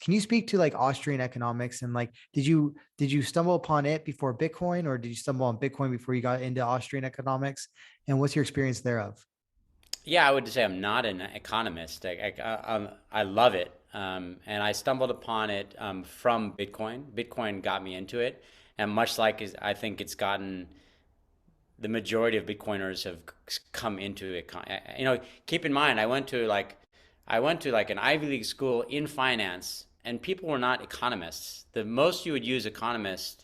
Can you speak to like Austrian economics and like did you stumble upon it before Bitcoin, or did you stumble on Bitcoin before you got into Austrian economics? And what's your experience thereof? Yeah, I would say I'm not an economist. I love it, and I stumbled upon it from Bitcoin. Bitcoin got me into it, and much like I think it's gotten the majority of Bitcoiners have come into it. Keep in mind, I went to like an Ivy League school in finance, and people were not economists. The most you would use economics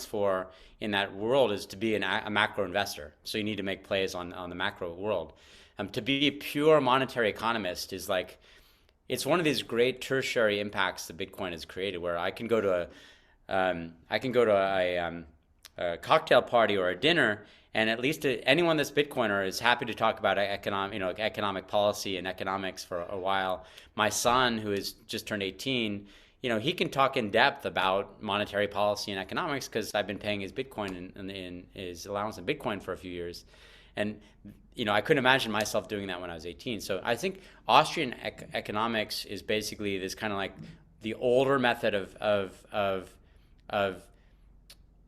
for in that world is to be a macro investor. So you need to make plays on the macro world. To be a pure monetary economist is like it's one of these great tertiary impacts that Bitcoin has created, where I can go to a cocktail party or a dinner, and at least anyone that's Bitcoiner is happy to talk about economic policy and economics for a while. My son, who has just turned 18, he can talk in depth about monetary policy and economics because I've been paying his Bitcoin and his allowance in Bitcoin for a few years. And I couldn't imagine myself doing that when I was 18. So I think Austrian economics is basically this kind of like the older method of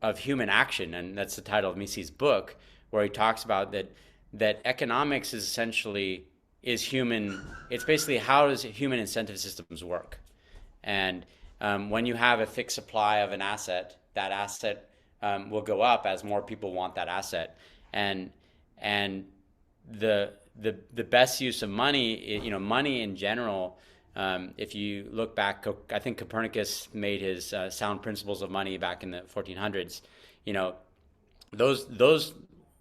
of human action, and that's the title of Missy's book, where he talks about that economics is essentially is human. It's basically how does human incentive systems work, and when you have a fixed supply of an asset, that asset will go up as more people want that asset, and and the best use of money, money in general. If you look back, I think Copernicus made his sound principles of money back in the 1400s. You know, those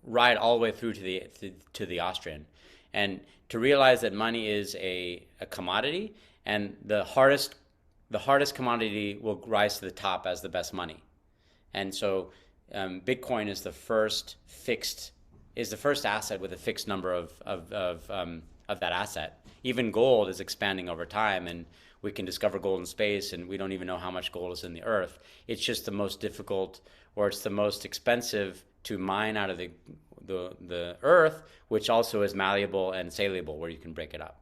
ride all the way through to the Austrian, and to realize that money is a commodity, and the hardest commodity will rise to the top as the best money. And so Bitcoin is the first asset with a fixed number of that asset. Even gold is expanding over time, and we can discover gold in space, and we don't even know how much gold is in the earth. It's just the most difficult, or it's the most expensive to mine out of the earth, which also is malleable and saleable, where you can break it up.